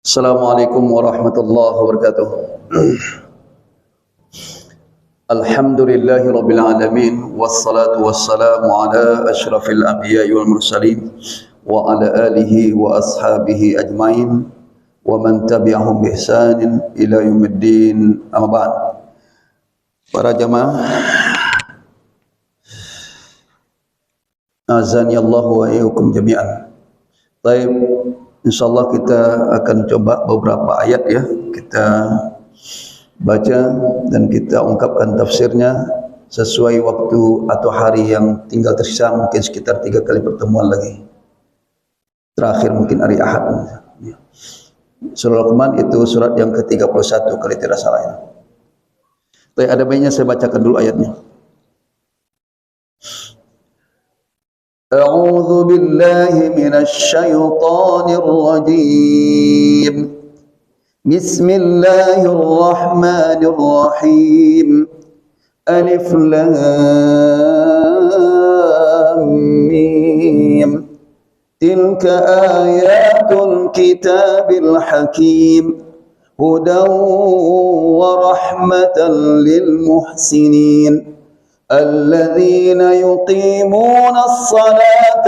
Assalamualaikum warahmatullahi wabarakatuh. Alhamdulillahi rabbil alamin, wassalatu wassalamu ala asyrafil anbiya'i wal mursalin wa ala alihi wa ashabihi ajmain wa man tabi'ahum bi ihsanin ila yaumiddin. Amma ba'd. Para jamaah, azani Allah wa iyyakum jami'an. Baik, insyaallah kita akan coba beberapa ayat ya, kita baca dan kita ungkapkan tafsirnya sesuai waktu atau hari yang tinggal tersisa, mungkin sekitar 3 kali pertemuan lagi. Terakhir mungkin hari Ahad. Surah Luqman itu surat yang ke-31 kalau tidak salah ya. Tapi ada baiknya saya bacakan dulu ayatnya. A'udzu billahi minasy syaithanir rajim. Bismillahirrahmanirrahim. Alif lam mim. Tilka ayatul kitabil hakim. Hudan wa rahmatan lil muhsinin. الذين يقيمون الصلاة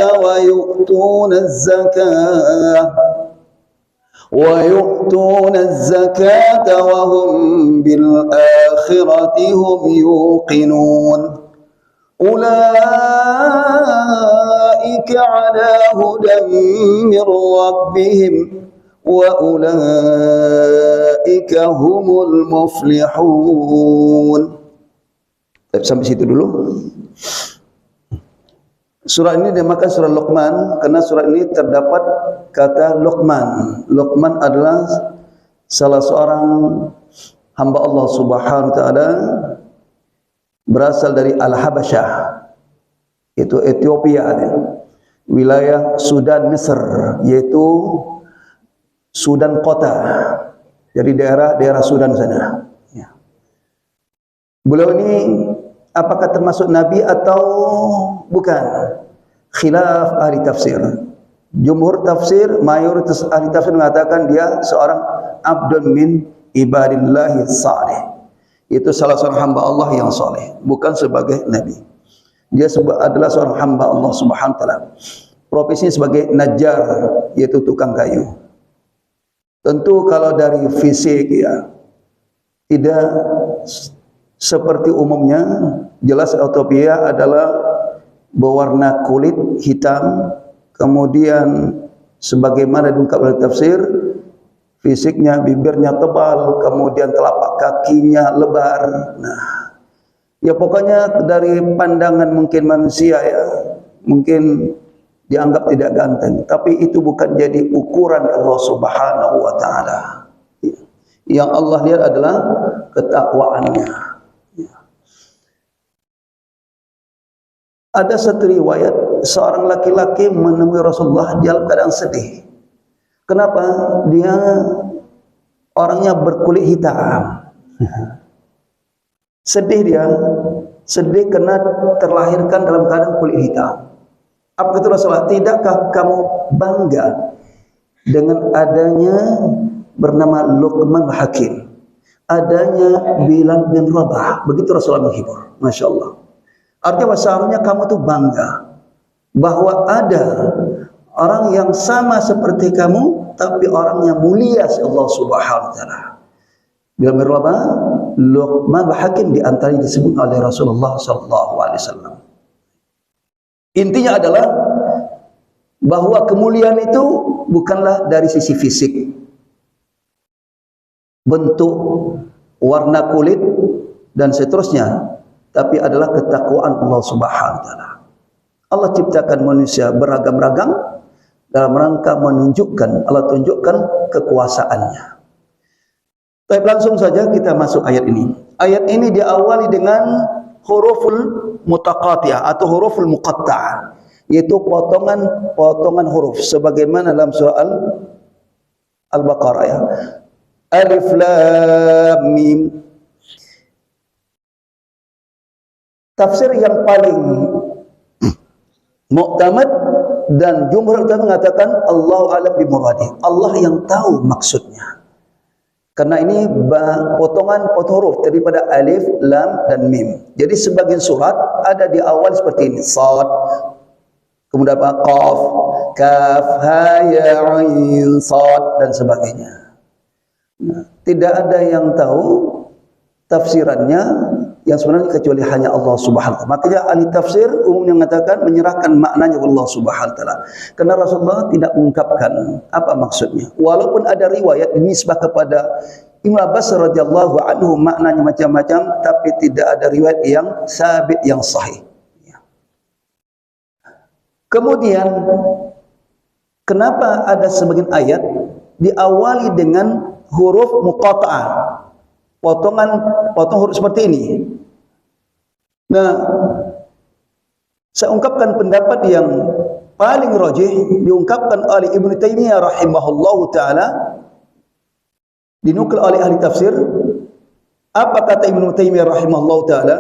ويؤتون الزكاة وهم بالآخرة هم يوقنون أولئك على هدى من ربهم وأولئك هم المفلحون. Sampai situ dulu. Surah ini dinamakan surah Luqman karena surah ini terdapat kata Luqman. Luqman adalah salah seorang hamba Allah Subhanahu wa taala, berasal dari Al-Habasyah, itu Ethiopia, wilayah Sudan Mesir, yaitu Sudan kota, jadi daerah Sudan sana. Beliau ini apakah termasuk Nabi atau bukan? Khilaf ahli tafsir. Jumhur tafsir, mayoritas ahli tafsir mengatakan dia seorang abdun min ibadillahi salih. Itu salah seorang hamba Allah yang saleh, bukan sebagai Nabi. Dia adalah seorang hamba Allah Subhanahu wa taala. Profesinya sebagai najjar, yaitu tukang kayu. Tentu kalau dari fisik ya tidak seperti umumnya, jelas Ethiopia adalah berwarna kulit hitam, kemudian sebagaimana diungkap oleh tafsir, fisiknya bibirnya tebal, kemudian telapak kakinya lebar. Nah, ya pokoknya dari pandangan mungkin manusia ya, mungkin dianggap tidak ganteng, tapi itu bukan jadi ukuran Allah Subhanahu wa taala. Yang Allah lihat adalah ketakwaannya. Ada satu riwayat, seorang laki-laki menemui Rasulullah dalam keadaan sedih. Kenapa? Dia orangnya berkulit hitam. Sedih dia, sedih karena terlahirkan dalam keadaan kulit hitam. Apa kata Rasulullah? Tidakkah kamu bangga dengan adanya bernama Luqman Hakim, adanya Bilal bin Rabah? Begitu Rasulullah menghibur. Masya Allah. Artinya seharusnya kamu tuh bangga bahwa ada orang yang sama seperti kamu, tapi orang yang mulia Allah Subhanahu wa taala. Bila berlaba Luqman Hakim di antaranya disebut oleh Rasulullah sallallahu alaihi wasallam. Intinya adalah bahwa kemuliaan itu bukanlah dari sisi fisik, bentuk, warna kulit dan seterusnya, tapi adalah ketakwaan Allah Subhanahu wa taala. Allah ciptakan manusia beragam-ragam dalam rangka menunjukkan, Allah tunjukkan kekuasaannya. Tapi langsung saja kita masuk ayat ini. Ayat ini diawali dengan huruful mutaqatiyah atau huruful muqatta'ah, yaitu potongan huruf sebagaimana dalam surah Al-Baqarah ya. Alif lam mim. Tafsir yang paling Mu'tamad dan jumhur ulama mengatakan Allahu a'lam bi muradi. Allah yang tahu maksudnya. Karena ini potongan huruf daripada alif, lam dan mim. Jadi sebagian surat ada di awal seperti ini, sad, kemudian apa, qaf, kaf, ha, ya, ain, sad dan sebagainya. Nah, tidak ada yang tahu tafsirannya yang sebenarnya kecuali hanya Allah Subhanahu wa taala. Makanya ahli tafsir umumnya mengatakan menyerahkan maknanya kepada Allah Subhanahu wa taala. Karena Rasulullah tidak mengungkapkan apa maksudnya. Walaupun ada riwayat dinisbah kepada Ibnu Abbas radhiyallahu anhu maknanya macam-macam, tapi tidak ada riwayat yang sabit yang sahih. Kemudian kenapa ada sebagian ayat diawali dengan huruf muqatta'ah? Potong huruf seperti ini. Nah, saya ungkapkan pendapat yang paling rajih diungkapkan oleh Ibnu Taimiyah rahimahullahu taala, dinukil oleh ahli tafsir. Apa kata Ibnu Taimiyah rahimahullahu taala?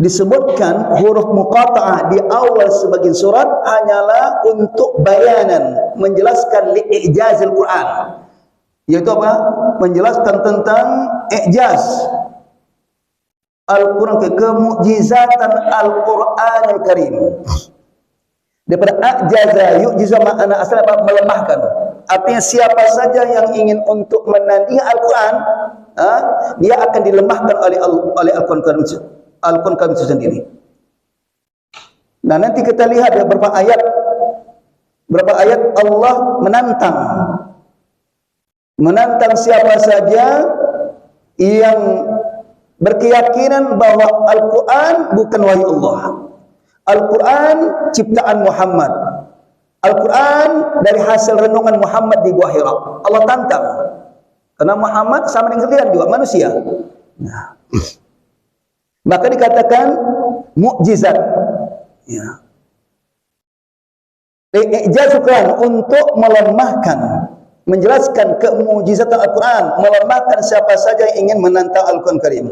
Disebutkan huruf muqatta'ah di awal sebagian surat hanyalah untuk bayanan, menjelaskan li'ijazil Quran. Yaitu apa? Menjelaskan tentang i'jaz Al-Quran, kemukjizatan Al-Quran Al-Karim. Daripada a'jaza yu'jiza makna asal apa? Melemahkan. Artinya siapa saja yang ingin untuk menandingi Al-Quran, dia akan dilemahkan oleh Al-Quran Karim itu sendiri. Nah, nanti kita lihat ya berapa ayat Allah menantang siapa saja yang berkeyakinan bahwa Al-Quran bukan wahyu Allah. Al-Quran ciptaan Muhammad. Al-Quran dari hasil renungan Muhammad di Gua Hira. Allah tantang. Karena Muhammad sama dengan kalian juga manusia. Nah, maka dikatakan mukjizat. Ya. I'jaz Quran untuk melemahkan, menjelaskan kemujizatan Al-Quran, melemahkan siapa saja yang ingin menantang Al-Quran Karim.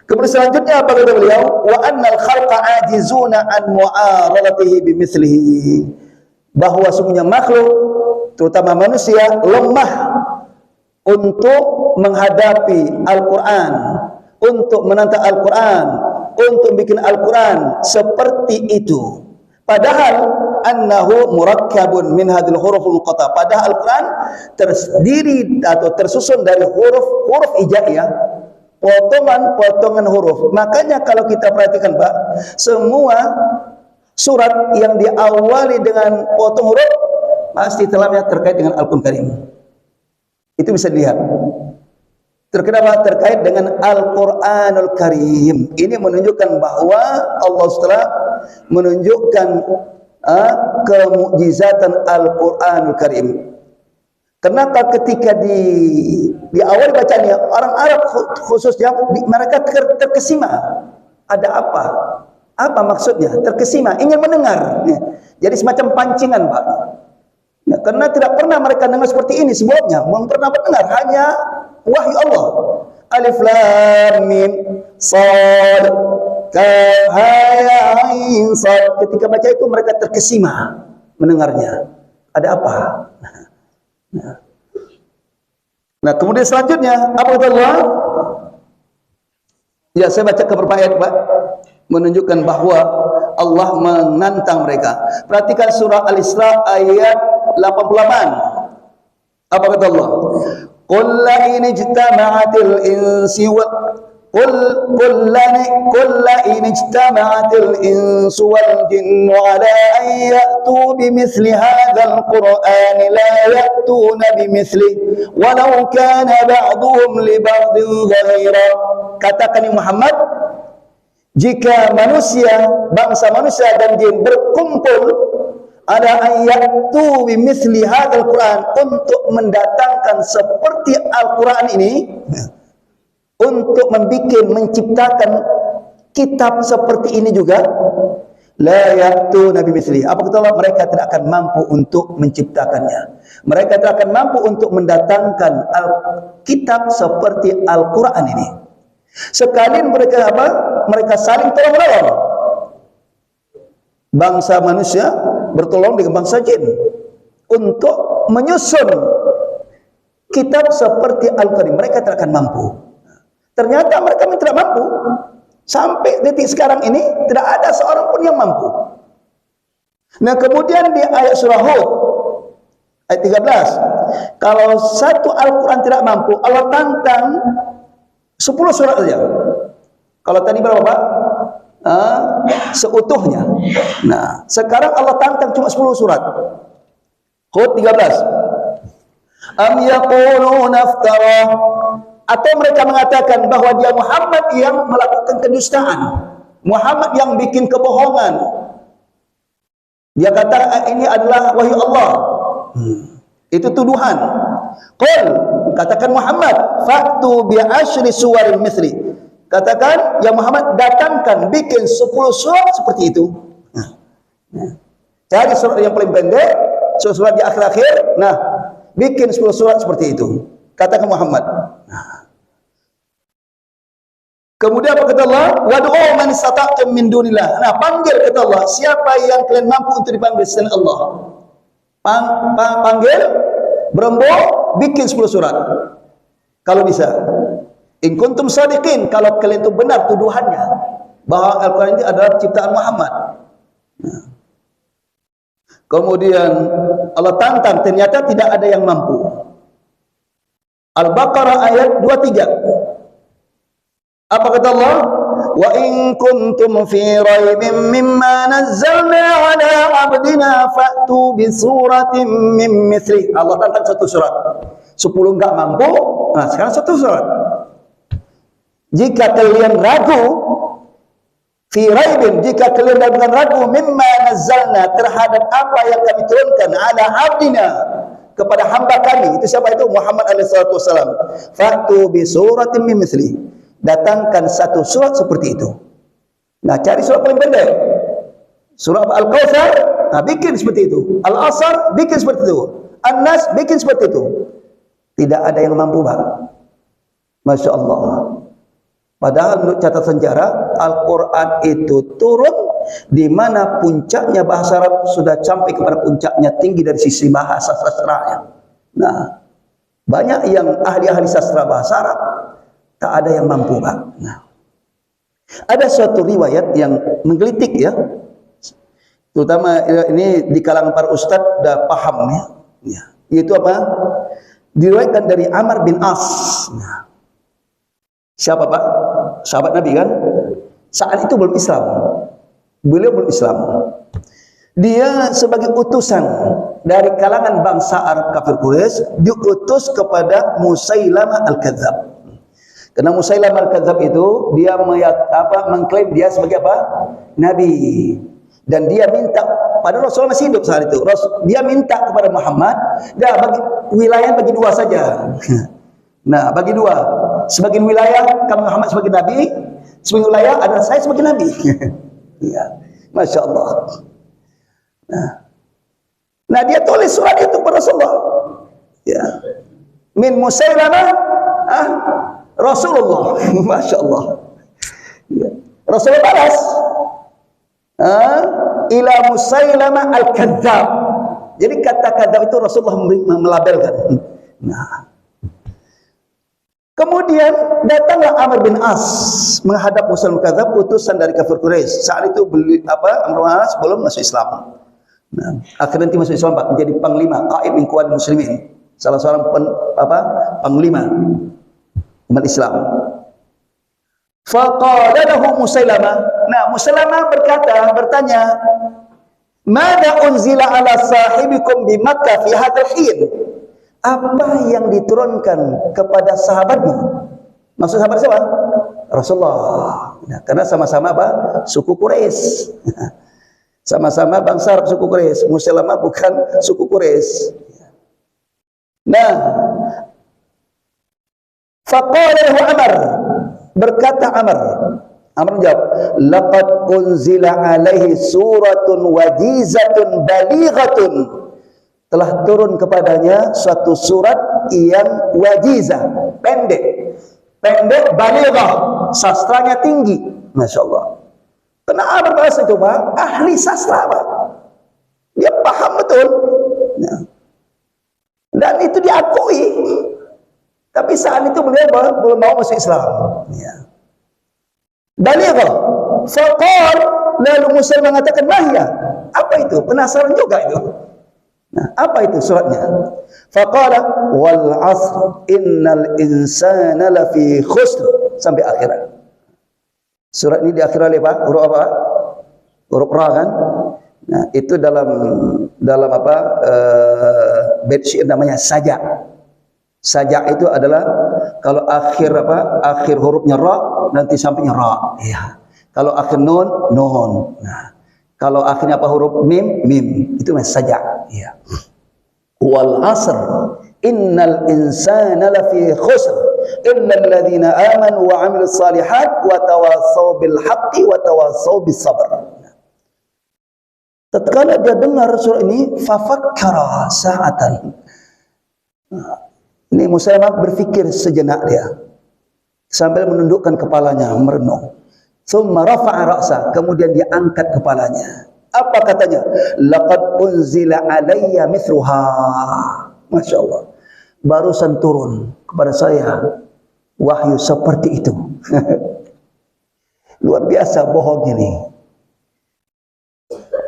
Kemudian selanjutnya apa kata beliau? Wa annal khalqa ajizuna an mu'aradatihi bimithlihi. Bahwa semuanya makhluk, terutama manusia, lemah untuk menghadapi Al-Quran, untuk menantang Al-Quran, untuk bikin Al-Quran seperti itu. Padahal annahu murakkabun min hadhil huruful muqatta'ah. Padahal Al-Quran terdiri atau tersusun dari huruf hijaiyah, potongan-potongan huruf. Makanya kalau kita perhatikan Pak, semua surat yang diawali dengan potong huruf pasti dalamnya terkait dengan Al-Quran Karim. Itu bisa dilihat. Kenapa? Terkait dengan Al-Quranul Karim. Ini menunjukkan bahwa Allah SWT menunjukkan kemukjizatan Al-Quranul Karim. Kenapa ketika di awal bacanya orang Arab khususnya mereka terkesima. Ada apa? Apa maksudnya? Terkesima, ingin mendengar. Jadi semacam pancingan, Pak. Ya, karena tidak pernah mereka dengar seperti ini sebelumnya, belum pernah mendengar, hanya wahyu Allah. Alif Lam Mim Shad Kaf Ha Ya Ain Shad. Ketika baca itu mereka terkesima mendengarnya. Ada apa? Nah, kemudian selanjutnya apa kata Allah? Ya, saya baca beberapa ayat, Pak, menunjukkan bahwa Allah menantang mereka. Perhatikan surah Al-Isra ayat 88. Apa kata Allah? Qul la in ijtama'atil insi wal قل إن اجتمعت الإنس والجن على أن يأتوا بمثل هذا القرآن لا يأتون بمثله ولو كان بعضهم لبعض ظهيرا. Katakan Muhammad, jika manusia, bangsa manusia dan jin berkumpul ada ayatu bimithli hadzal Quran untuk mendatangkan seperti Al-Quran ini, untuk menciptakan kitab seperti ini juga, la ya'tu nabi misli. Apa kata Allah? Mereka tidak akan mampu untuk menciptakannya. Mereka tidak akan mampu untuk mendatangkan kitab seperti Al-Quran ini. Sekalian mereka apa? Mereka saling tolong-menolong. bangsa manusia bertolong dengan bangsa jin untuk menyusun kitab seperti Al-Quran. Mereka tidak akan mampu. Ternyata mereka tidak mampu. Sampai detik sekarang ini tidak ada seorang pun yang mampu. Nah, kemudian di ayat surah Hud ayat 13, kalau satu Al-Quran tidak mampu, Allah tantang 10 surat saja. Kalau tadi berapa, Pak? Seutuhnya. Nah, sekarang Allah tantang cuma 10 surat. Hud 13. Am yaquluna iftara, atau mereka mengatakan bahwa dia Muhammad yang melakukan kedustaan, Muhammad yang bikin kebohongan. Dia kata ini adalah wahyu Allah. Itu tuduhan. Qul, katakan Muhammad, fa'tu bi asyri suwarin mithli. Katakan, ya Muhammad, datangkan, bikin 10 surat seperti itu. Cari surat yang paling pendek, surat di akhir-akhir. Nah, bikin 10 surat seperti itu. Katakan Muhammad. Kemudian apa kata Allah? Wad'u man istata'tum min dunillah. Nah, panggil kata Allah, siapa yang kalian mampu untuk dipanggil selain Allah. Panggil, berembuk, bikin 10 surat. Kalau bisa. In kuntum shadiqin, kalau kalian itu benar tuduhannya bahwa Al-Quran ini adalah ciptaan Muhammad. Nah. Kemudian Allah tantang, ternyata tidak ada yang mampu. Al-Baqarah ayat 23. Apa kata Allah? Wa in kuntum fi raibin mimma nazzalna ala abdina fa'tu bi suratin min mithli. Allah tantang satu surat. 10 enggak mampu, nah sekarang satu surat. Jika kalian ragu, fi raibin, jika kalian dalam ragu, mimma nazzalna, terhadap apa yang kami turunkan, ala abdina, kepada hamba kami. Itu siapa itu? Muhammad SAW. Fa'tu bi suratin min mithli. Datangkan satu surat seperti itu. Nah, cari surat paling pendek. Surah Al-Kautsar, nah, bikin seperti itu. Al-Asr, bikin seperti itu. An-Nas, bikin seperti itu. Tidak ada yang mampu, Pak. Masya Allah. Padahal menurut catatan sejarah, Al-Quran itu turun di mana puncaknya bahasa Arab sudah sampai kepada puncaknya tinggi dari sisi bahasa sastranya. Nah, banyak yang ahli-ahli sastra bahasa Arab tak ada yang mampu, Pak. Nah, ada suatu riwayat yang menggelitik ya, terutama ini di kalangan para ustadz sudah paham ya. Itu apa? Diriwayatkan dari Amr bin As. Nah, siapa, Pak? Sahabat Nabi kan? Saat itu belum Islam. Beliau belum Islam. Dia sebagai utusan dari kalangan bangsa Arab kafir Quraisy diutus kepada Musailamah Al-Kadzab. Karena Musailamah Al-Kadzab itu dia mengklaim dia sebagai apa? Nabi. Dan dia minta pada Rasulullah masih hidup saat itu. Dia minta kepada Muhammad, dah bagi wilayah bagi dua saja. Nah, bagi dua. Sebagian wilayah kamu Muhammad sebagai nabi, sebagian wilayah adalah saya sebagai nabi. Ya, Masya Allah. Nah, dia tulis surat itu kepada Rasulullah. Ya, min Musailamah Rasulullah. Masya Allah. Ya. Rasulullah balas ila Musailamah Al-Kadzab. Jadi kata kadzab itu Rasulullah melabelkan. Nah, kemudian datanglah Amr bin As menghadap Musailamah Al-Kadzab, utusan dari kafir Quraisy. Saat itu Amr bin As belum masuk Islam. Nah, akhirnya nanti masuk Islam, Pak, menjadi panglima, qaid min quwat muslimin. Salah seorang panglima umat Islam. Faqala lahu Musailamah. Nah, Musailamah bertanya, "Mada unzila ala sahibikum di Makkah fi hadzal hin?" Apa yang diturunkan kepada sahabatmu? Maksud sahabat siapa? Rasulullah. Nah, karena sama-sama apa? Suku Quraisy. Sama-sama bangsa Arab suku Quraisy. Musailamah bukan suku Quraisy. Nah, faqala lahu Amr, berkata Amr menjawab, laqad unzila alaihi suratun wajizatun balighatun, telah turun kepadanya suatu surat yang wajizah, pendek balighah, sastranya tinggi, Masya Allah, Karena Amr bin As itu Pak, ahli sastra Pak. Dia paham betul. Nah. Dan itu diakui. Tapi saat itu beliau belum mau masuk Islam. Ya. Dalil faqal, lalu Musa mengatakan mahya. Apa itu? Penasaran juga itu. Nah, apa itu suratnya? Faqala wal 'asr innal insana lafi khusr sampai akhirat. Surat ini diakhiri oleh Pak huruf apa? Huruf ra kan? Nah, itu dalam apa? Bait syair namanya sajak. Sajak itu adalah kalau akhir apa? Akhir hurufnya ra, nanti sampingnya ra. Iya. Kalau akhir nun, nun. Nah, kalau akhirnya apa huruf mim, mim. Itu namanya sajak. Iya. Wal 'asr innal insana lafi khusr illa alladziina aamanu wa 'amilus shalihat wa tawassaw bil haqqi wa tawassaw bis sabr. Tatkala dia dengar surah ini, fafakkara sa'atan. Ini Musailamah berfikir sejenak dia, sambil menundukkan kepalanya, merenung. Tsumma rafa'a ra'sa, kemudian dia angkat kepalanya. Apa katanya? Laqad unzila alayya mithluha. Masya Allah. Barusan turun kepada saya wahyu seperti itu. Luar biasa bohong ini.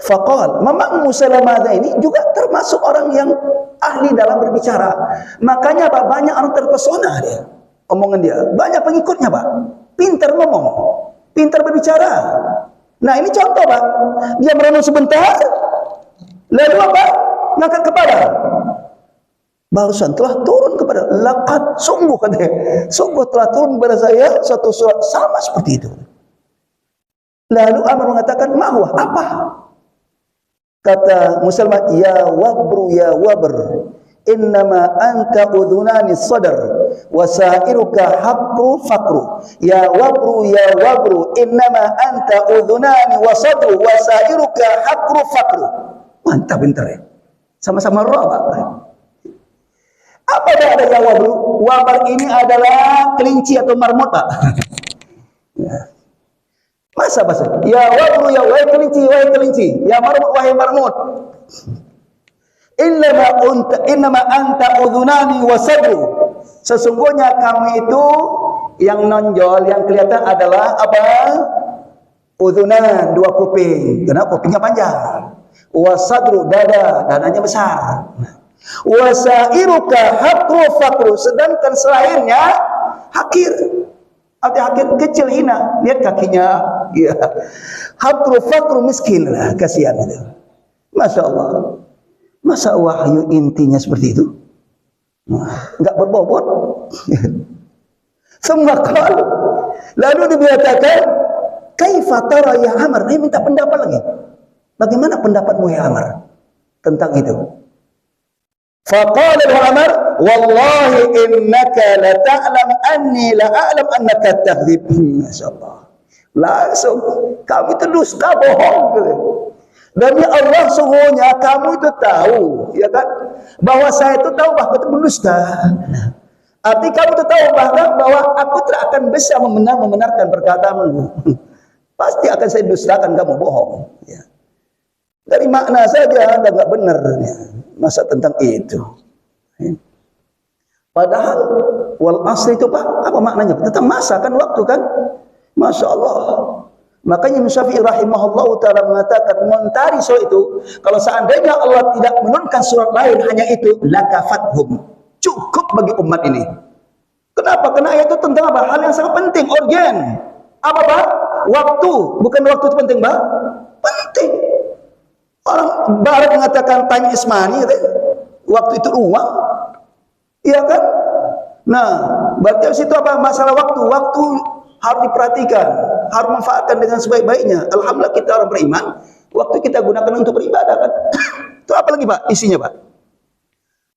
Faqal, memang Musailamah ini juga termasuk orang yang ahli dalam berbicara. Makanya Pak, banyak orang terpesona dia. Omongan dia, banyak pengikutnya Pak. Pintar ngomong, pintar berbicara. Nah ini contoh Pak, dia merenung sebentar, lalu apa? Ngangkat kepala. Barusan telah turun kepada laqad, sungguh katanya, sungguh telah turun kepada saya satu surat sama seperti itu. Lalu Amr mengatakan, mahwa, apa? Kata Musailamah, ya wabru ya wabr, innama anta udhunani sadar, wasairuka haqqu faqru. Ya wabru ya wabru, innama anta udhunani wasadru, wasairuka haqqu faqru. Mantap pintar ya. Sama-sama roh Pak. Apa ada ya wabru? Wabar ini adalah kelinci atau marmut Pak. Ya. Masa bahasa? Ya wabru ya wahai kelinci, ya marmut wahai marmut. Innama anta udhunani wasadru. Sesungguhnya kamu itu yang nonjol, yang kelihatan adalah apa? Udhunan, dua kuping. Kenapa? Kupingnya panjang. Wasadru, dada, dadanya besar. Wasairuka haqqu faqru, sedangkan selainnya hakir. Arti hakir kecil, hina. Lihat kakinya. Ya. Haqqu faqru, miskin lah, kasihan itu. Masya Allah. Masa wahyu intinya seperti itu? Enggak berbobot. Semua kalau lalu dikatakan, kaifa tara ya Amr? Dia minta pendapat lagi. Bagaimana pendapatmu ya Amr tentang itu? Faqala Amr, wallahi innaka la ta'lam anni la a'lam annaka takdzib. Masyaallah. Langsung kamu itu dusta, bohong. Dan ya Allah, sungguhnya kamu itu tahu, ya kan, bahwa saya itu tahu bahwa itu mendusta. Arti kamu itu tahu bahwa aku tidak akan bisa membenarkan perkataanmu. Pasti akan saya dustakan, kamu bohong. Ya. Dari makna saja anda nggak benar. Ya. Masa tentang itu. Ya. Padahal wal asri itu Pak, apa maknanya? Tentang masa kan, waktu kan. Masya Allah. Makanya Imam Syafi'i rahimahullah ta'ala mengatakan, mentari surah itu, kalau seandainya Allah tidak menurunkan surat lain hanya itu, lakafathum, cukup bagi umat ini. Kenapa? Karena ayat itu tentang apa? Hal yang sangat penting, urgen. Apa Pak? Waktu. Bukan waktu itu penting Pak? Penting. Orang barat mengatakan tanya Ismani, waktu itu uang. Iya kan? Nah, berarti di situ apa? Masalah waktu. Waktu harus diperhatikan, harus manfaatkan dengan sebaik-baiknya. Alhamdulillah kita orang beriman, waktu kita gunakan untuk beribadah kan. Itu apa lagi Pak isinya Pak?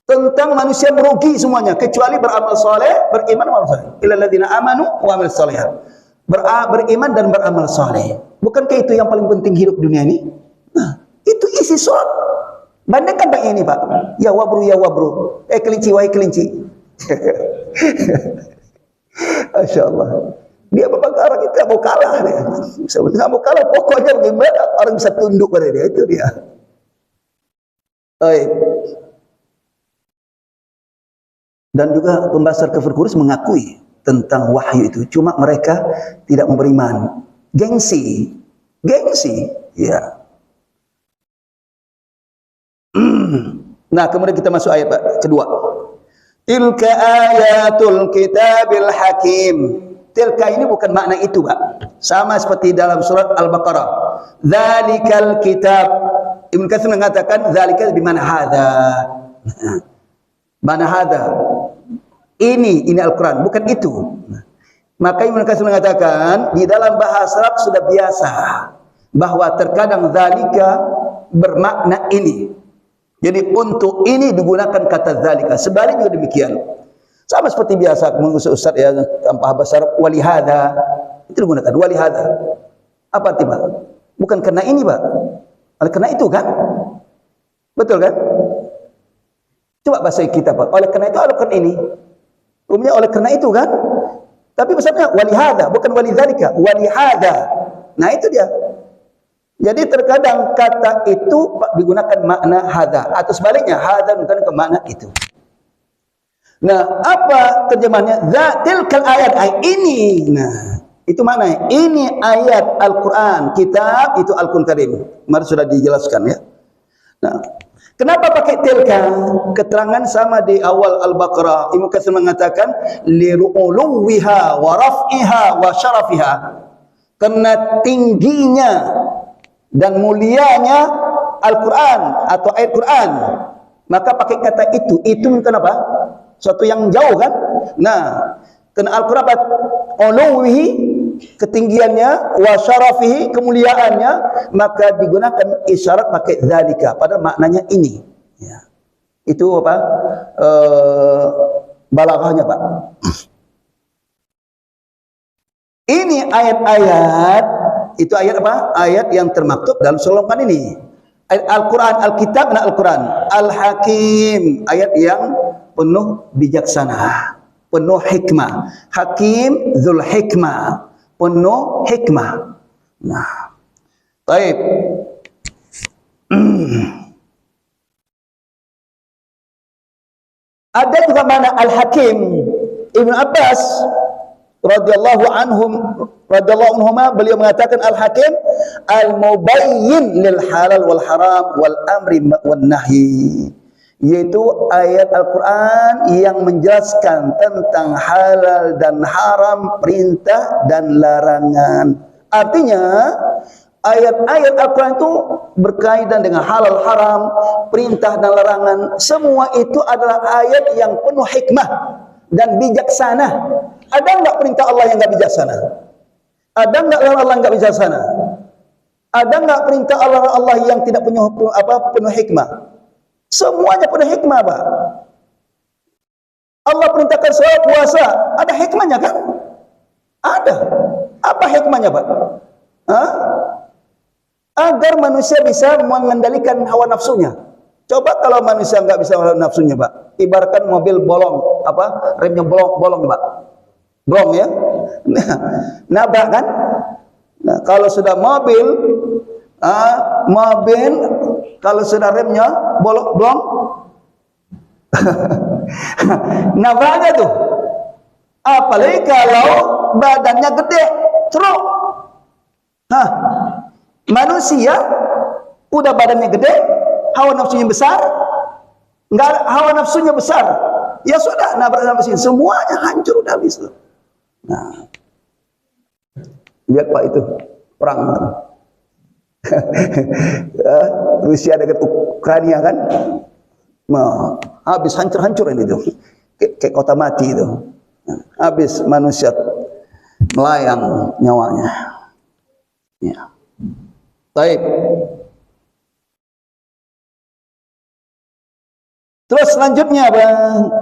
Tentang manusia merugi semuanya kecuali beramal soleh, beriman, beramal soleh. Illal ladzina amanu wa amilus sholihat. Beriman dan beramal soleh. Bukankah itu yang paling penting hidup dunia ini? Nah, itu isi surat. Bandingkan Pak ini Pak. Ya wabru ya wabru. Kelinci wahai kelinci. Masya Allah. Dia Baqarah kita mau kalah dia. Nggak mau kalah, pokoknya bagaimana orang bisa tunduk pada dia, itu dia. Baik. Dan juga pembasar kafir Quraisy mengakui tentang wahyu itu, cuma mereka tidak mau beriman. Gengsi, ya. Nah, kemudian kita masuk ayat kedua. Tilka ayatul kitabil hakim. Tilka ini bukan makna itu, Pak. Sama seperti dalam surat Al-Baqarah. Dzalikal kitab. Ibnu Katsir mengatakan dzalika bi mana hadza. Mana hadza? Ini Al-Qur'an, bukan itu. Maka Ibnu Katsir mengatakan di dalam bahasa Arab sudah biasa bahwa terkadang dzalika bermakna ini. Jadi untuk ini digunakan kata dzalika. Sebaliknya juga demikian. Sama seperti biasa Ustaz ya, tanpa bahasa Arab, walihada itu digunakan walihada. Apa arti, Pak? Bukan karena ini, Pak. Oleh karena itu kan? Betul kan? Coba bahasa kita, Pak. Oleh karena itu, oleh karena ini. Umumnya oleh karena itu kan? Tapi maksudnya walihada, bukan walidzalika, walihada. Nah, itu dia. Jadi terkadang kata itu digunakan makna hada, atau sebaliknya hada bukan ke makna itu. Nah, apa terjemahannya? Tilkal ayat, ini. Nah, itu maknanya. Ini ayat Al-Quran, kitab itu Al-Quran Karim. Kemarin sudah dijelaskan ya. Nah, kenapa pakai tilka? Keterangan sama di awal Al-Baqarah. Ibnu Katsir mengatakan liru'uluwiha wa raf'iha wa syarafiha. Karena tingginya dan mulianya Al-Quran atau ayat Quran, maka pakai kata itu. Itu bukan apa? Suatu yang jauh kan? Nah, karena Al-Quran uluwihi, ketinggiannya, wa syarafihi, kemuliaannya, maka digunakan isyarat pakai dzalika, pada maknanya ini. Ya. Itu apa? Balaghahnya, Pak. Ini ayat-ayat, itu ayat apa? Ayat yang termaktub dalam surah Al-Quran ini. Ayat Al-Quran, Al-Kitab dan Al-Quran. Al-Hakim, ayat yang penuh bijaksana, penuh hikmah. Hakim, Dzul Hikmah, penuh hikmah. Nah, baik. Ada juga mana Al-Hakim. Ibnu Abbas radhiyallahu anhuma, beliau mengatakan Al-Hakim al-mubayyin lil halal wal haram wal amri wan nahyi, yaitu ayat Al-Quran yang menjelaskan tentang halal dan haram, perintah dan larangan. Artinya ayat-ayat Al-Quran itu berkaitan dengan halal haram, perintah dan larangan. Semua itu adalah ayat yang penuh hikmah dan bijaksana. Ada enggak perintah Allah yang enggak bijaksana? Ada enggak larangan Allah enggak bijaksana? Ada enggak perintah Allah yang tidak punya penuh hikmah? Semuanya penuh hikmah, Pak. Allah perintahkan salat, puasa, ada hikmahnya kan? Ada. Apa hikmahnya, Pak? Hah? Agar manusia bisa mengendalikan hawa nafsunya. Coba kalau manusia nggak bisa hawa nafsunya, Pak. Ibaratkan mobil bolong, remnya bolong, Pak. Bolong ya. Nabrak kan? Nah, kalau sudah mobil kalau sudah remnya bolong, nabraknya tuh. Apalagi kalau badannya gede, ceruk. Manusia udah badannya gede, hawa nafsunya besar, nggak hawa nafsunya besar, ya sudah nabrak mesin, semuanya hancur, udah habis. Nah, lihat Pak itu perang Rusia dengan Ukraina kan, nah, habis hancur ini tuh, kayak kota mati itu, habis manusia melayang nyawanya. Ya. Baik. Terus selanjutnya Bang,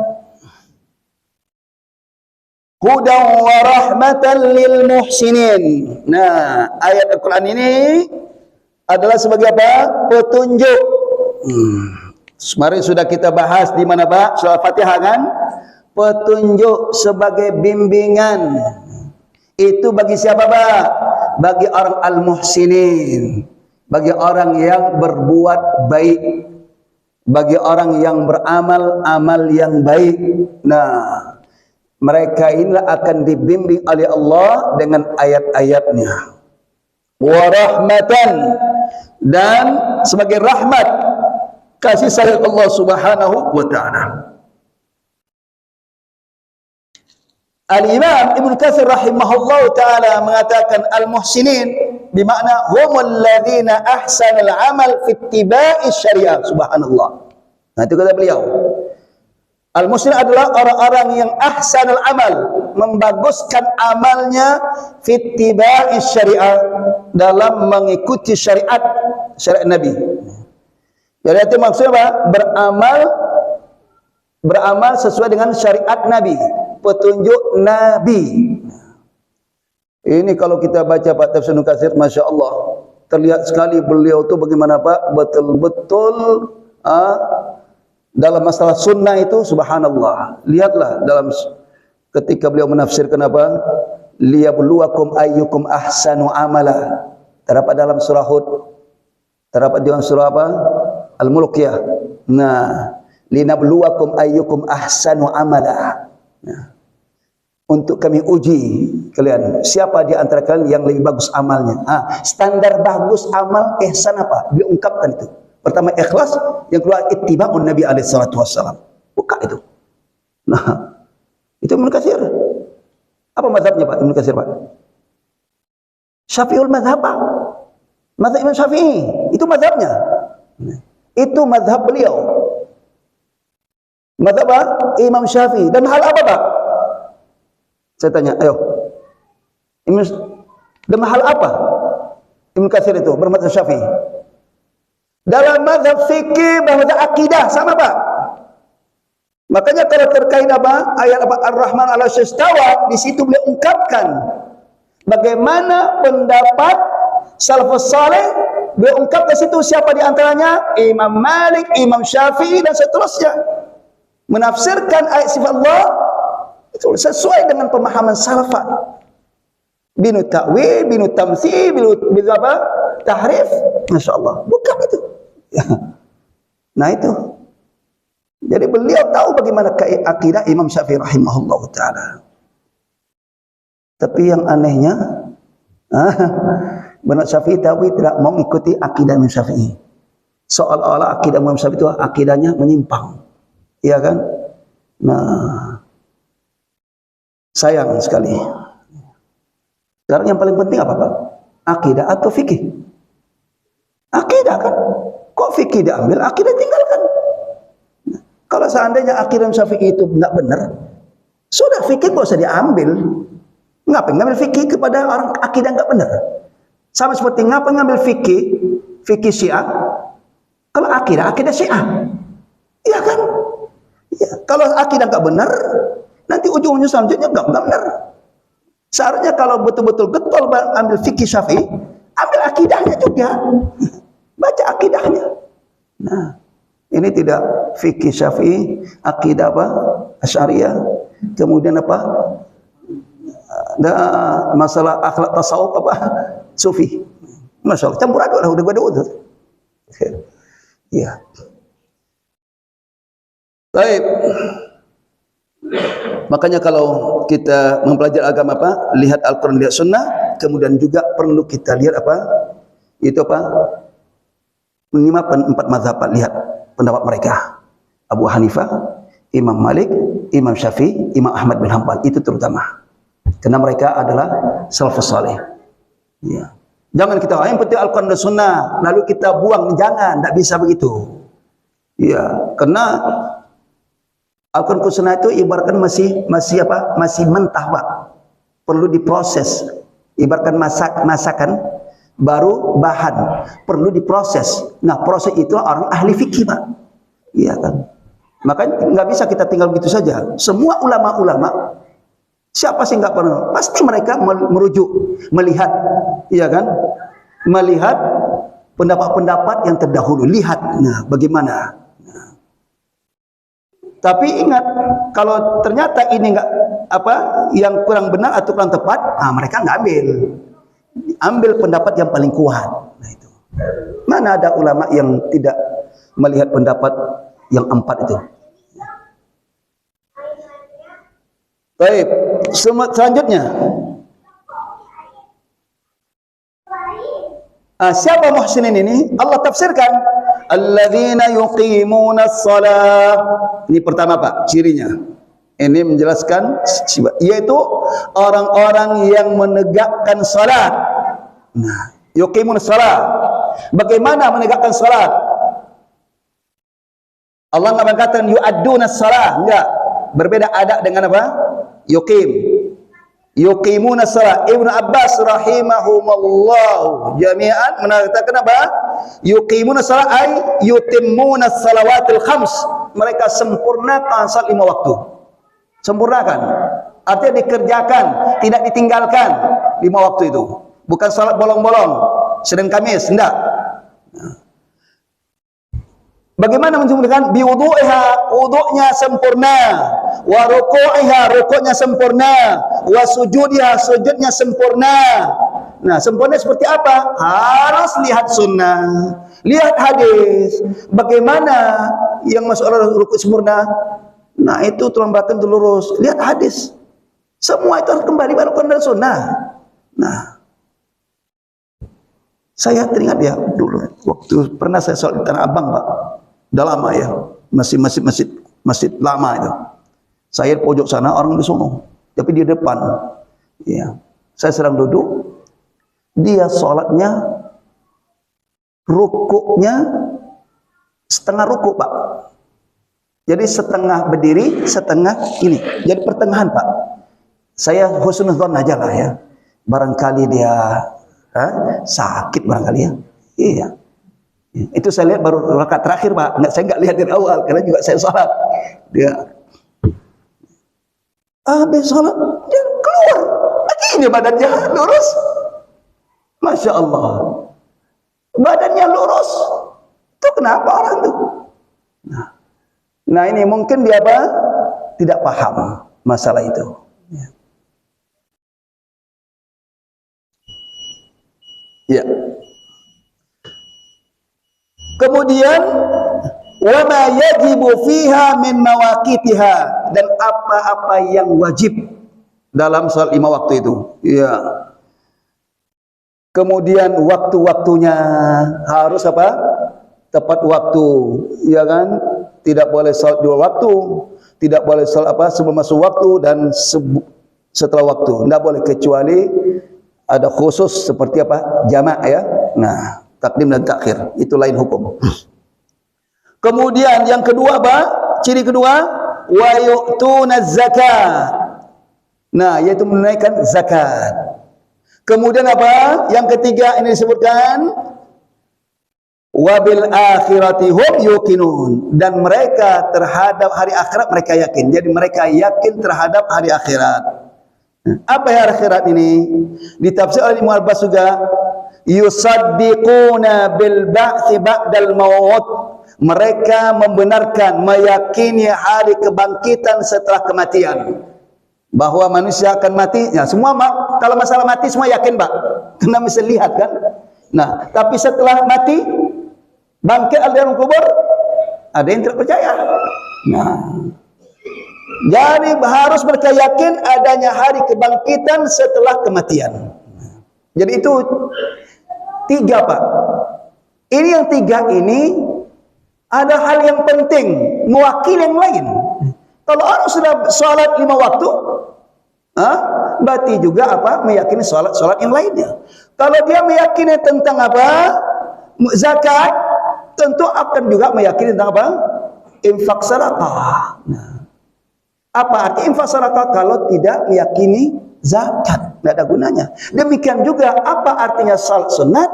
hudan wa rahmatan lil muhsinin. Nah, ayat Al-Quran ini adalah sebagai apa? Petunjuk. Kemarin sudah kita bahas di mana, Pak? Surah Fatihah kan? Petunjuk sebagai bimbingan. Itu bagi siapa, Pak? Bagi orang al-muhsinin, bagi orang yang berbuat baik, bagi orang yang beramal amal yang baik. Nah, mereka inilah akan dibimbing oleh Allah dengan ayat-ayatnya. Wa rahmatan, dan sebagai rahmat, kasih sayang Allah Subhanahu wa taala. Al-Imam Ibnu Katsir rahimahullahu taala mengatakan al-muhsinin bermakna humul ladzina ahsanal amal fi ittiba'i syariah. Subhanallah. Nah, itu kata beliau. Al-muhsin adalah orang-orang yang ahsanul amal, membaguskan amalnya fi ittiba'i syariah, dalam mengikuti syariat Nabi. Jadi itu maksudnya apa? Beramal sesuai dengan syariat Nabi, petunjuk Nabi. Ini kalau kita baca Pak Tafsir Ibnu Katsir, Masya Allah, terlihat sekali beliau itu bagaimana Pak, betul-betul dalam masalah sunnah itu, subhanallah. Lihatlah dalam ketika beliau menafsirkan apa, liyabluwakum ayyukum ahsanu amala, terdapat dalam surah Hud, terdapat dalam surah apa, Al-Mulk ya. Nah, linabluwakum ayyukum ahsanu amala. Nah, untuk kami uji kalian, siapa di antara kalian yang lebih bagus amalnya. Standar bagus amal ihsan apa? Dia ungkapkan itu. Pertama ikhlas, yang kedua ittiba'un Nabi alaihi salatu wassalam. Buka itu. Nah, itu Ibnu Katsir. Apa mazhabnya Pak Ibnu Katsir, Pak? Syafi'ul mazhab, Pak. Mazhab Imam Syafi'i, itu mazhabnya. Itu mazhab beliau. Mazhab Imam Syafi'i. Dan hal apa, Pak? Saya tanya, ayo. Dalam hal apa Ibnu Katsir itu bermazhab Syafi'i? Dalam mazhab fikih, mazhab akidah sama, Pak. Makanya kalau terkait apa ayat apa Ar-Rahman 'alasy istawa, di situ beliau ungkapkan bagaimana pendapat salafus saleh. Beliau ungkapkan situ siapa di antaranya? Imam Malik, Imam Syafi'i dan seterusnya. Menafsirkan ayat sifat Allah itu sesuai dengan pemahaman salafat. Binu ta'wil, binu tamtsil, binu apa? Tahrif. Masyaallah. Bukan itu. Nah itu. Jadi beliau tahu bagaimana akidah Imam Syafi'i rahimahullah taala. Tapi yang anehnya, benar Syafi'i tapi tidak mau mengikuti akidah Imam Syafi'i. Seolah-olah akidah Imam Syafi'i itu akidahnya menyimpang. Iya kan? Nah, sayang sekali. Sekarang yang paling penting apa, Pak? Akidah atau fikih? Akidah kan? Kok fikih diambil, akidah tinggalkan. Nah, kalau seandainya akidah Syafi'i itu enggak benar, sudah fikih kok usah diambil. Ngapain ngambil fikih kepada orang akidah enggak benar? Sama seperti ngapain ngambil fikih Syiah kalau akidah Syiah. Iya kan? Ya, kalau akidah enggak benar, nanti ujung-ujung selanjutnya enggak benar. Seharusnya kalau betul-betul getol ambil fikih Syafi'i, ambil akidahnya juga. Baca akidahnya. Nah, ini tidak fikih Syafi'i, akidah apa? Asy'ariyah. Kemudian apa? Ada masalah akhlak tasawuf apa? Sufi. Masyaallah, campur aduk lah, udah tuh. Iya. Baik. Makanya kalau kita mempelajari agama apa? Lihat Al-Qur'an, lihat Sunnah, kemudian juga perlu kita lihat apa? Itu apa? Empat mazhab, lihat pendapat mereka. Abu Hanifah, Imam Malik, Imam Syafi'i, Imam Ahmad bin Hanbal, itu terutama. Karena mereka adalah salafus saleh. Ya. Jangan kita yang penting Al-Qur'an dan Sunnah, lalu kita buang, jangan, tidak bisa begitu. Ya, karena Al-Qur'an dan Sunnah itu ibaratkan masih apa? Masih mentah, Pak. Perlu diproses. Ibaratkan masakan baru bahan, perlu diproses. Nah, proses itu orang ahli fikih, Pak. Iya kan? Makanya nggak bisa kita tinggal begitu saja. Semua ulama-ulama, siapa sih nggak pernah? Pasti mereka merujuk, melihat, iya kan? Melihat pendapat-pendapat yang terdahulu. Lihat, nah bagaimana? Nah. Tapi ingat, kalau ternyata ini nggak apa yang kurang benar atau kurang tepat, mereka nggak ambil pendapat yang paling kuat. Nah itu. Mana ada ulama yang tidak melihat pendapat yang 4 itu? Baik, selanjutnya. Siapa muhsinin ini? Allah tafsirkan, alladzina yuqimunas shalah. Ini pertama Pak, cirinya. Ini menjelaskan, yaitu orang-orang yang menegakkan salat. Nah, yuqimunas shalah. Bagaimana menegakkan salat? Allah nggak mengatakan yu'addunas shalah, enggak. Berbeda ada dengan apa? Yuqimuna salat. Ibnu Abbas rahimahumullah jami'an mengatakan apa? Yuqimuna salat ay yutimmuna salawatil khams. Mereka sempurnakan salat 5 waktu. Sempurnakan. Artinya dikerjakan, tidak ditinggalkan 5 waktu itu. Bukan salat bolong-bolong, Senin Kamis, enggak. Bagaimana menyempurnakan? Biwudu'iha, wudu'nya sempurna. Wa ruku'iha, rukuknya sempurna. Wa sujudiha, sujudnya sempurna. Nah, sempurna seperti apa? Harus lihat sunnah, lihat hadis. Bagaimana yang masuk orang rukuk sempurna? Nah, itu tulang belakang itu lurus. Lihat hadis. Semua itu harus kembali pada Quran dan sunnah. Nah, saya teringat ya dulu waktu pernah saya sholat di Tanah Abang, Pak. Udah lama ya, masjid lama itu. Saya di pojok sana, orang di sono, tapi di depan. Ya, saya sedang duduk, dia sholatnya, rukuknya setengah rukuk Pak. Jadi setengah berdiri, setengah ini. Jadi pertengahan Pak. Saya husnuzon aja lah ya. Barangkali dia sakit barangkali ya. Iya. Itu saya lihat baru rakaat terakhir Pak. Saya nggak lihat dari awal karena juga saya sholat. Dia habis sholat dia keluar. Ini badannya lurus. Masya Allah. Badannya lurus. Itu kenapa orang tuh? Nah ini mungkin dia apa? Tidak paham masalah itu. Ya. Kemudian wa ma yajibu fiha min mawaqitiha, dan apa-apa yang wajib dalam salat 5 waktu itu. Ya. Kemudian waktu-waktunya harus apa? Tepat waktu, ya kan? Tidak boleh salat 2 waktu, tidak boleh salat apa sebelum masuk waktu dan setelah waktu. Tidak boleh kecuali ada khusus seperti apa? Jamak ya. Nah, takdim dan takhir itu lain hukum. Kemudian yang kedua Pak, ciri kedua, wa yu'tunaz zakat. Nah, yaitu menunaikan zakat. Kemudian apa? Yang ketiga ini disebutkan wa bil akhirati hum yuqinun, dan mereka terhadap hari akhirat mereka yakin. Jadi mereka yakin terhadap hari akhirat. Apa ya akhirat ini? Ditafsir oleh Imam Al-Bas juga, yusaddiquna bil ba'tsi ba'dal maut. Mereka membenarkan, meyakini hari kebangkitan setelah kematian. Bahwa manusia akan mati. Ya, semua kalau masalah mati semua yakin, Pak. Karena bisa lihat kan. Nah, tapi setelah mati bangkit dalam kubur, ada yang tidak percaya. Nah, jadi harus mereka yakin adanya hari kebangkitan setelah kematian. Jadi itu 3 Pak. Ini yang 3 ini ada hal yang penting, mewakili yang lain. Kalau orang sudah sholat 5 waktu, berarti juga apa? Meyakini sholat yang lainnya. Kalau dia meyakini tentang apa? Zakat, tentu akan juga meyakini tentang apa? Infak sedekah. Nah, apa arti infak sedekah kalau tidak meyakini zakat? Tidak ada gunanya. Demikian juga apa artinya salat sunat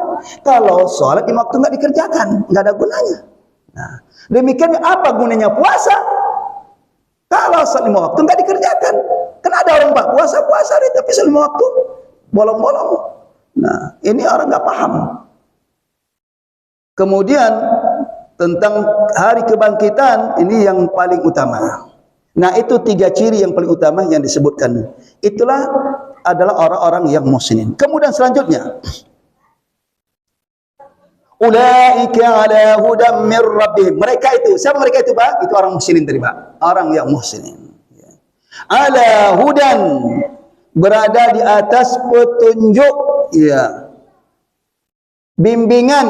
kalau salat 5 waktu nggak dikerjakan? Nggak ada gunanya. Nah, demikian apa gunanya puasa kalau salat 5 waktu nggak dikerjakan? Kan ada orang Pak puasa nih, tapi salat 5 waktu bolong-bolong. Nah, ini orang nggak paham. Kemudian tentang hari kebangkitan ini yang paling utama. Nah, itu 3 ciri yang paling utama yang disebutkan. Itulah adalah orang-orang yang muhsinin. Kemudian selanjutnya, ulaika ala hudam mir rabbihim. Mereka itu, siapa mereka itu, Pak? Itu orang muhsinin tadi, Pak. Orang yang muhsinin. Ala hudan, berada di atas petunjuk, ya. Bimbingan.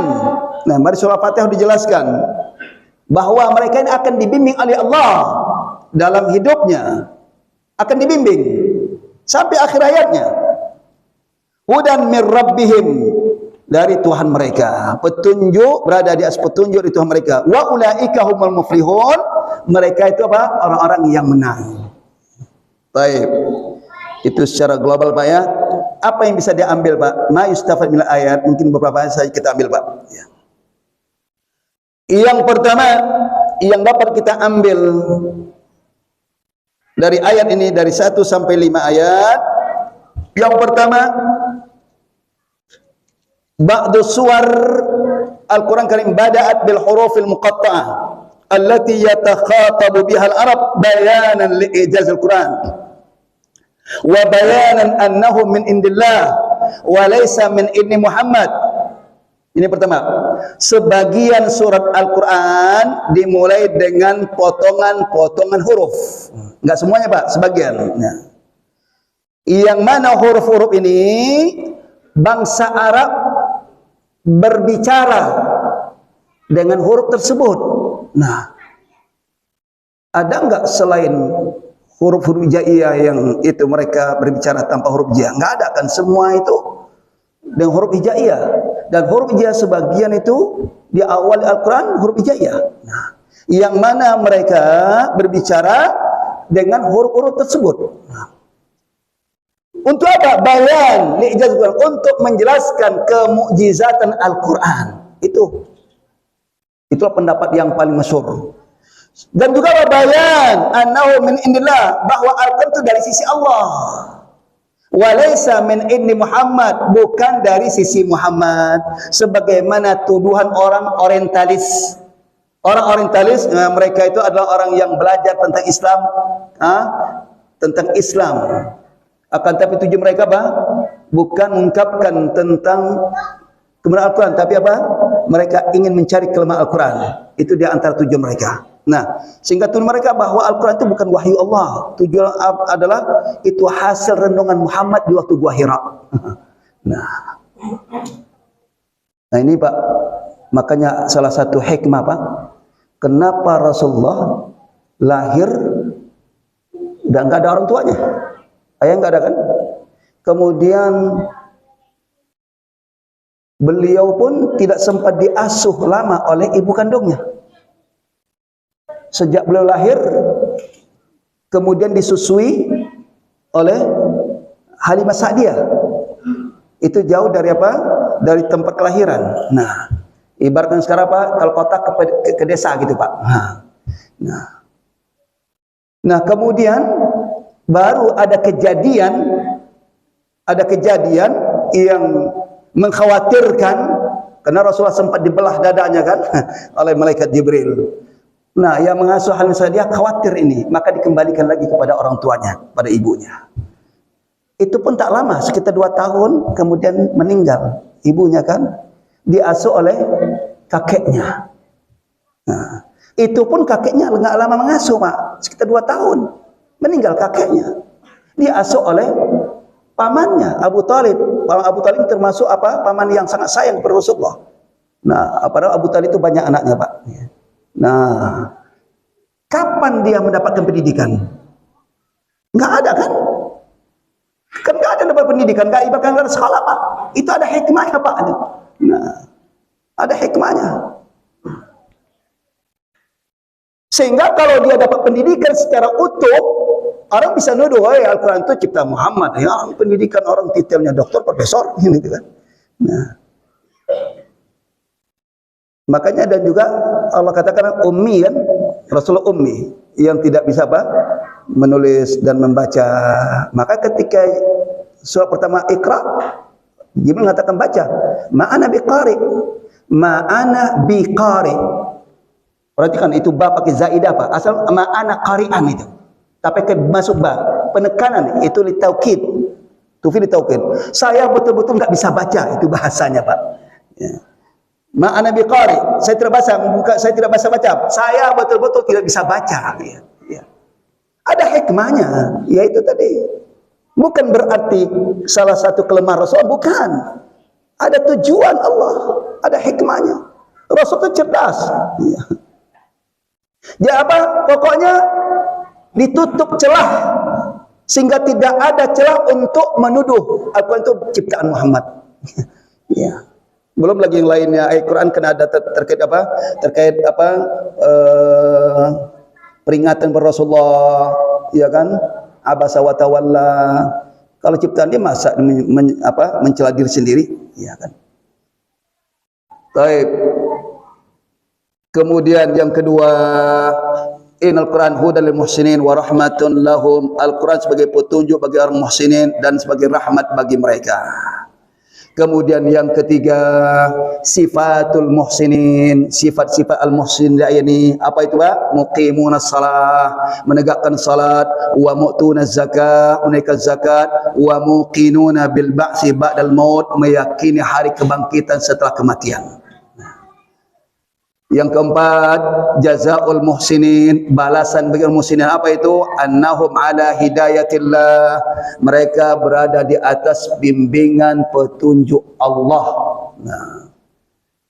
Nah, mari surah Fatihah dijelaskan bahwa mereka ini akan dibimbing oleh Allah dalam hidupnya, akan dibimbing sampai akhir hayatnya. Hudan mir rabbihim, dari Tuhan mereka, petunjuk, berada di atas petunjuk di Tuhan mereka. Wa ulaika humul muflihun, mereka itu apa? Orang-orang yang menang. Baik, itu secara global, Pak, ya. Apa yang bisa diambil, Pak? Ma yustafad minal ayat, mungkin beberapa ayat saja kita ambil, Pak, ya. Yang pertama yang dapat kita ambil dari ayat ini, dari 1 sampai 5 ayat. Yang pertama, ba'du suwar Al-Quran Karim bada'at bil hurufil muqatta'ah allati yatakhatabu biha al-arab bayanan li'ijaz Al-Quran wa bayanan annahu min indillah wa laysa min inni Muhammad. Ini pertama, sebagian surat Al-Quran dimulai dengan potongan-potongan huruf. Enggak semuanya, Pak, sebagian. Nah, yang mana huruf-huruf ini bangsa Arab berbicara dengan huruf tersebut. Nah, ada enggak selain huruf-huruf hijaiyah yang itu mereka berbicara tanpa huruf hijaiyah? Enggak ada kan, semua itu dengan huruf hijaiyah. Dan huruf hijaiyah sebagian itu di awal Al-Quran huruf hijaiyah. Nah, yang mana mereka berbicara dengan huruf-huruf tersebut. Nah, untuk apa? Bayan li'ijaz Al-Quran, untuk menjelaskan kemukjizatan Al-Quran. Itulah pendapat yang paling masyhur. Dan juga bayan annahu min indillah, bahwa Al-Quran itu dari sisi Allah. Walaysa min inni Muhammad, bukan dari sisi Muhammad, sebagaimana tuduhan orang orientalis. Orang orientalis, mereka itu adalah orang yang belajar tentang Islam, tentang Islam. Akan tapi tujuan mereka apa? Bukan mengungkapkan tentang kebenaran Al-Quran, tapi apa? Mereka ingin mencari kelemahan Al-Quran. Itu di antara tujuan mereka. Nah, sehingga tujuan mereka bahwa Al-Quran itu bukan wahyu Allah. Tujuan adalah itu hasil renungan Muhammad di waktu Gua Hira. Nah ini, Pak, makanya salah satu hikmah, Pak, kenapa Rasulullah lahir dan nggak ada orang tuanya, ayah nggak ada kan? Kemudian beliau pun tidak sempat diasuh lama oleh ibu kandungnya. Sejak beliau lahir, kemudian disusui oleh Halimah Sa'diyah. Itu jauh dari apa? Dari tempat kelahiran. Nah, ibaratkan sekarang, Pak, kalau kota ke desa gitu, Pak. Nah, kemudian baru ada kejadian yang mengkhawatirkan, karena Rasulullah sempat dibelah dadanya kan oleh malaikat Jibril. Nah, yang mengasuh Halimah Sa'diyah khawatir ini, maka dikembalikan lagi kepada orang tuanya, pada ibunya. Itu pun tak lama, sekitar 2 tahun kemudian meninggal ibunya kan, diasuh oleh kakeknya. Nah, itu pun kakeknya nggak lama mengasuh, Pak, sekitar 2 tahun meninggal kakeknya, diasuh oleh pamannya Abu Talib. Abu Talib termasuk apa? Paman yang sangat sayang kepada Rasulullah. Nah, padahal Abu Talib itu banyak anaknya, Pak. Nah, kapan dia mendapatkan pendidikan? Nggak ada kan? Kan nggak ada dapat pendidikan, nggak ibaratkan ada sekolah, Pak. Itu ada hikmahnya, Pak. Nah, ada hikmahnya. Sehingga kalau dia dapat pendidikan secara utuh, orang bisa nuduh, Al-Quran itu cipta Muhammad. Ya, pendidikan orang titelnya doktor, profesor, gitu kan. Nah, makanya dan juga Allah katakan ummi kan, Rasulullah ummi, yang tidak bisa apa? Menulis dan membaca. Maka ketika surat pertama Iqra, Jibril mengatakan baca, ma'ana biqari, ma'ana biqari. Perhatikan itu ba pakai zaidah, Pak. Asal ma'ana qari'an itu. Tapi masuk ba, penekanan itu li taukid. Tufid li taukid. Saya betul-betul enggak bisa baca, itu bahasanya, Pak. Ya. Ma'ana biqari, saya tidak baca. Saya betul-betul tidak bisa baca. Ya. Ya. Ada hikmahnya, yaitu tadi. Bukan berarti salah satu kelemahan Rasul, bukan. Ada tujuan Allah, ada hikmahnya. Rasul itu cerdas. Ya. Ya apa? Pokoknya ditutup celah sehingga tidak ada celah untuk menuduh Al-Quran itu ciptaan Muhammad. Ya. Belum lagi yang lainnya, ayat Quran kena ada terkait apa? Terkait apa? Peringatan kepada Rasulullah, ya kan? Abasa wa tawalla. Kalau ciptaan dia masa mencela diri sendiri, ya kan? Baik. Kemudian yang kedua, Innal Quran hudan lil muhsinin wa rahmatun lahum. Al-Quran sebagai petunjuk bagi orang muhsinin dan sebagai rahmat bagi mereka. Kemudian yang ketiga, sifatul muhsinin, sifat-sifat al-muhsin ini apa itu, Pak? Muqimunas salah, menegakkan salat, wa mu'tunaz zakah, menunaikan zakat, wa muqinuna bil ba'si ba'dal maut, meyakini hari kebangkitan setelah kematian. Yang keempat, jazaul muhsinin, balasan bagi muhsinin apa itu? Annahum ala hidayatillah, mereka berada di atas bimbingan petunjuk Allah. Nah,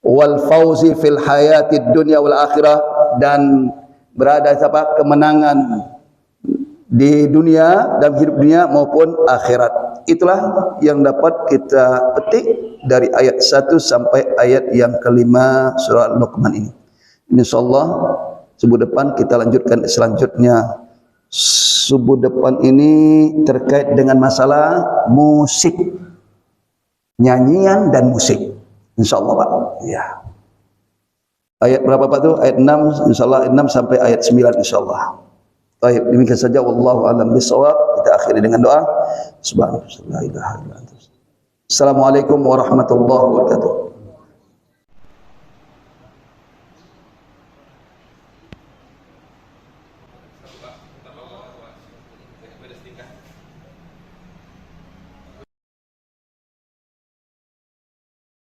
wal fauzi fil hayatid dunya wal akhirah, dan berada apa? Kemenangan di dunia dan hidup dunia maupun akhirat. Itulah yang dapat kita petik dari ayat 1 sampai ayat yang kelima surah Luqman ini. Insyaallah subuh depan kita lanjutkan selanjutnya. Subuh depan ini terkait dengan masalah musik, nyanyian dan musik. Insyaallah, Pak. Ya. Ayat berapa Pak tuh? Ayat 6, insyaallah ayat 6 sampai ayat 9 insyaallah. Baik, demikian saja, wallahu a'lam bishawab. Kita akhiri dengan doa. Subhanallah, la ilaha illa anta. Assalamualaikum warahmatullahi wabarakatuh.